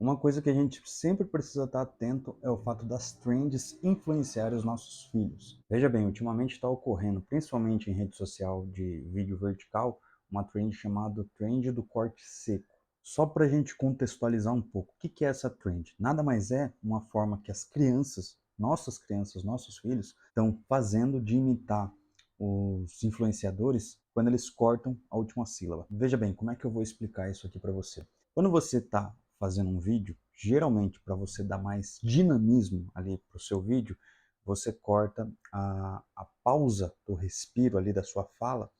Uma coisa que a gente sempre precisa estar atento é o fato das trends influenciarem os nossos filhos. Veja bem, ultimamente está ocorrendo, principalmente em rede social de vídeo vertical, uma trend chamada trend do corte seco. Só para a gente contextualizar um pouco, o que é essa trend? Nada mais é uma forma que as crianças, nossos filhos, estão fazendo de imitar os influenciadores quando eles cortam a última sílaba. Veja bem, como é que eu vou explicar isso aqui para você? Quando você está fazendo um vídeo, geralmente para você dar mais dinamismo ali para o seu vídeo, você corta a pausa do respiro ali da sua fala,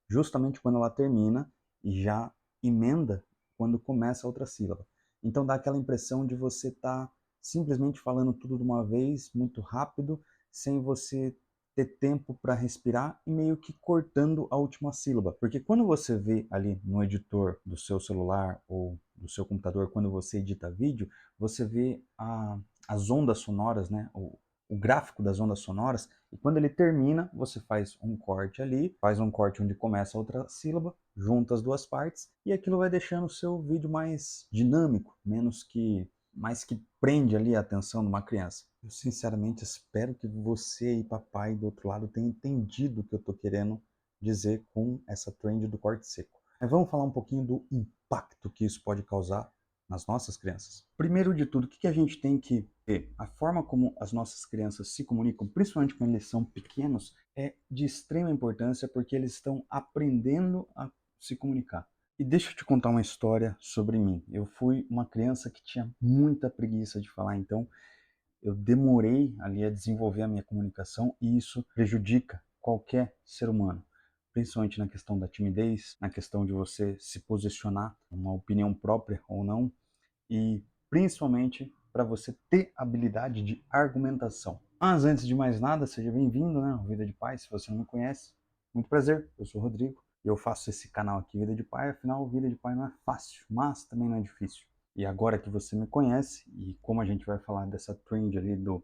justamente quando ela termina e já emenda quando começa a outra sílaba. Então dá aquela impressão de você estar simplesmente falando tudo de uma vez, muito rápido, sem você ter tempo para respirar e meio que cortando a última sílaba. Porque quando você vê ali no editor do seu celular ou do seu computador, quando você edita vídeo, você vê as ondas sonoras, né? O gráfico das ondas sonoras, e quando ele termina, você faz um corte ali, faz um corte onde começa a outra sílaba, junta as duas partes, e aquilo vai deixando o seu vídeo mais dinâmico, mais que prende ali a atenção de uma criança. Eu sinceramente espero que você e papai do outro lado tenham entendido o que eu estou querendo dizer com essa trend do corte seco. Mas vamos falar um pouquinho do impacto que isso pode causar nas nossas crianças. Primeiro de tudo, o que a gente tem que ver? A forma como as nossas crianças se comunicam, principalmente quando eles são pequenos, é de extrema importância porque eles estão aprendendo a se comunicar. E deixa eu te contar uma história sobre mim. Eu fui uma criança que tinha muita preguiça de falar, então eu demorei ali a desenvolver a minha comunicação e isso prejudica qualquer ser humano, principalmente na questão da timidez, na questão de você se posicionar, uma opinião própria ou não, e principalmente para você ter habilidade de argumentação. Mas antes de mais nada, seja bem-vindo, né, ao Vida de Pai. Se você não me conhece, muito prazer, eu sou o Rodrigo e eu faço esse canal aqui, Vida de Pai. Afinal, Vida de Pai não é fácil, mas também não é difícil. E agora que você me conhece, e como a gente vai falar dessa trend ali do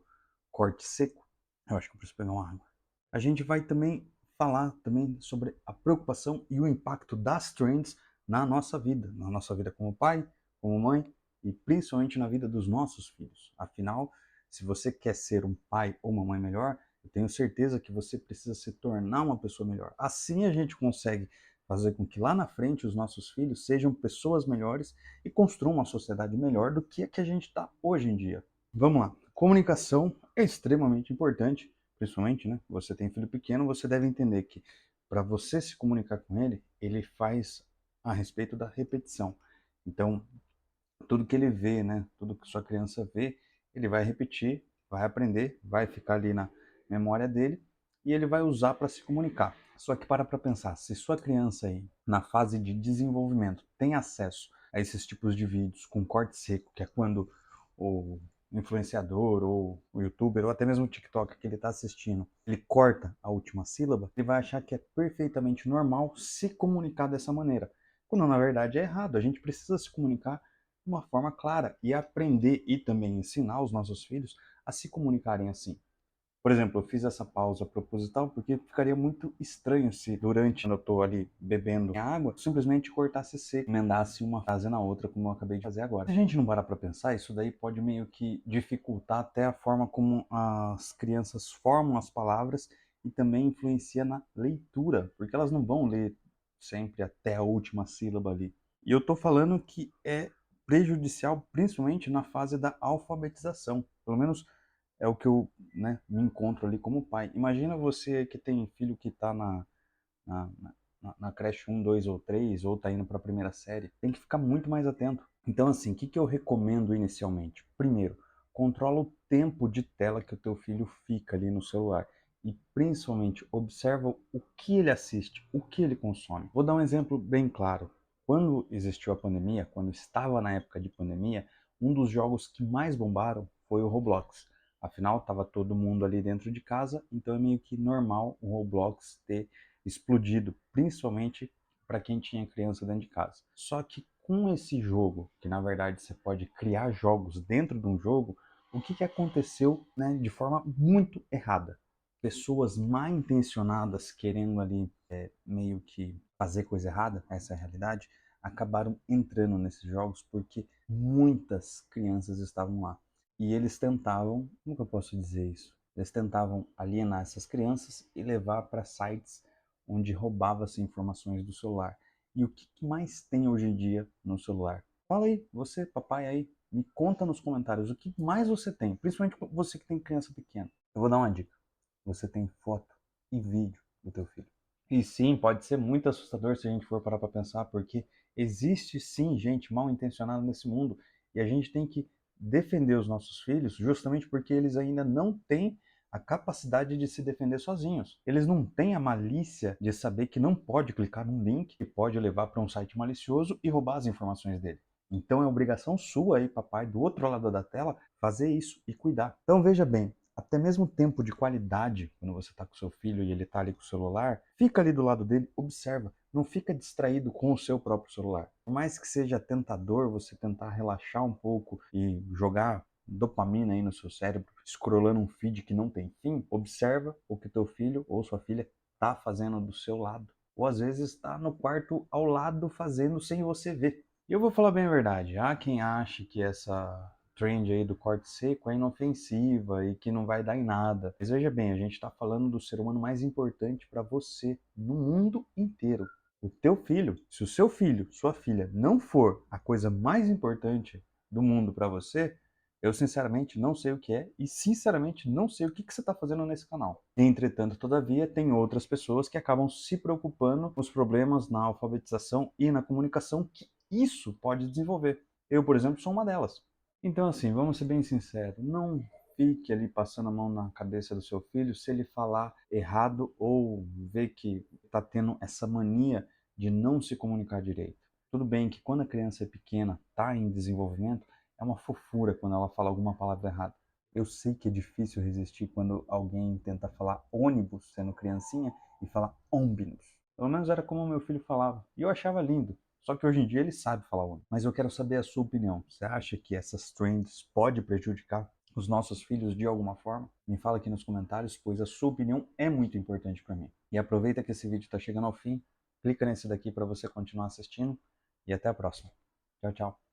corte seco, eu acho que eu preciso pegar uma água. A gente vai também falar também sobre a preocupação e o impacto das trends na nossa vida como pai, como mãe e principalmente na vida dos nossos filhos. Afinal, se você quer ser um pai ou uma mãe melhor, eu tenho certeza que você precisa se tornar uma pessoa melhor. Assim a gente consegue fazer com que lá na frente os nossos filhos sejam pessoas melhores e construam uma sociedade melhor do que a que a gente está hoje em dia. Vamos lá. Comunicação é extremamente importante, principalmente, né? Você tem filho pequeno, você deve entender que para você se comunicar com ele, ele faz a respeito da repetição. Então, tudo que ele vê, né? Tudo que sua criança vê, ele vai repetir, vai aprender, vai ficar ali na memória dele e ele vai usar para se comunicar. Só que para pensar, se sua criança aí, na fase de desenvolvimento, tem acesso a esses tipos de vídeos com corte seco, que é quando o influenciador ou o youtuber ou até mesmo o TikTok que ele está assistindo, ele corta a última sílaba, ele vai achar que é perfeitamente normal se comunicar dessa maneira. Quando na verdade é errado, a gente precisa se comunicar de uma forma clara e aprender e também ensinar os nossos filhos a se comunicarem assim. Por exemplo, eu fiz essa pausa proposital porque ficaria muito estranho se durante, quando eu estou ali bebendo água, simplesmente cortasse seco, emendasse uma frase na outra, como eu acabei de fazer agora. Se a gente não parar para pensar, isso daí pode meio que dificultar até a forma como as crianças formam as palavras e também influencia na leitura, porque elas não vão ler sempre até a última sílaba ali. E eu estou falando que é prejudicial principalmente na fase da alfabetização. Pelo menos é o que eu, né, me encontro ali como pai. Imagina você que tem filho que está na, na creche um 2 ou 3 ou está indo para a primeira série. Tem que ficar muito mais atento. Então, assim, o que eu recomendo inicialmente? Primeiro, controla o tempo de tela que o teu filho fica ali no celular. E, principalmente, observa o que ele assiste, o que ele consome. Vou dar um exemplo bem claro. Quando existiu a pandemia, quando estava na época de pandemia, um dos jogos que mais bombaram foi o Roblox. Afinal, estava todo mundo ali dentro de casa, então é meio que normal o Roblox ter explodido, principalmente para quem tinha criança dentro de casa. Só que com esse jogo, que na verdade você pode criar jogos dentro de um jogo, o que aconteceu, né, de forma muito errada? Pessoas mal intencionadas querendo ali meio que fazer coisa errada, essa é a realidade, acabaram entrando nesses jogos porque muitas crianças estavam lá. E eles tentavam, como que eu posso dizer isso? Eles tentavam alienar essas crianças e levar para sites onde roubava-se informações do celular. E o que mais tem hoje em dia no celular? Fala aí, você, papai aí, me conta nos comentários o que mais você tem, principalmente você que tem criança pequena. Eu vou dar uma dica. Você tem foto e vídeo do teu filho. E sim, pode ser muito assustador se a gente for parar para pensar, porque existe sim gente mal intencionada nesse mundo e a gente tem que defender os nossos filhos justamente porque eles ainda não têm a capacidade de se defender sozinhos. Eles não têm a malícia de saber que não pode clicar num link que pode levar para um site malicioso e roubar as informações dele. Então é obrigação sua aí, papai, do outro lado da tela, fazer isso e cuidar. Então veja bem, até mesmo tempo de qualidade, quando você está com seu filho e ele está ali com o celular, fica ali do lado dele, observa, não fica distraído com o seu próprio celular. Por mais que seja tentador você tentar relaxar um pouco e jogar dopamina aí no seu cérebro, scrollando um feed que não tem fim, observa o que teu filho ou sua filha está fazendo do seu lado. Ou às vezes está no quarto ao lado fazendo sem você ver. E eu vou falar bem a verdade, há quem ache que essa trend aí do corte seco é inofensiva e que não vai dar em nada. Mas veja bem, a gente está falando do ser humano mais importante para você no mundo inteiro. O teu filho, se o seu filho, sua filha não for a coisa mais importante do mundo para você, eu sinceramente não sei o que é e sinceramente não sei o que você está fazendo nesse canal. Entretanto, todavia, tem outras pessoas que acabam se preocupando com os problemas na alfabetização e na comunicação que isso pode desenvolver. Eu, por exemplo, sou uma delas. Então, assim, vamos ser bem sinceros, não fique ali passando a mão na cabeça do seu filho se ele falar errado ou ver que está tendo essa mania de não se comunicar direito. Tudo bem que quando a criança é pequena, está em desenvolvimento, é uma fofura quando ela fala alguma palavra errada. Eu sei que é difícil resistir quando alguém tenta falar ônibus, sendo criancinha, e fala ônibus. Pelo menos era como meu filho falava. E eu achava lindo. Só que hoje em dia ele sabe falar ônibus. Mas eu quero saber a sua opinião. Você acha que essas trends podem prejudicar os nossos filhos de alguma forma? Me fala aqui nos comentários, pois a sua opinião é muito importante para mim. E aproveita que esse vídeo está chegando ao fim. Clica nesse daqui para você continuar assistindo. E até a próxima. Tchau, tchau.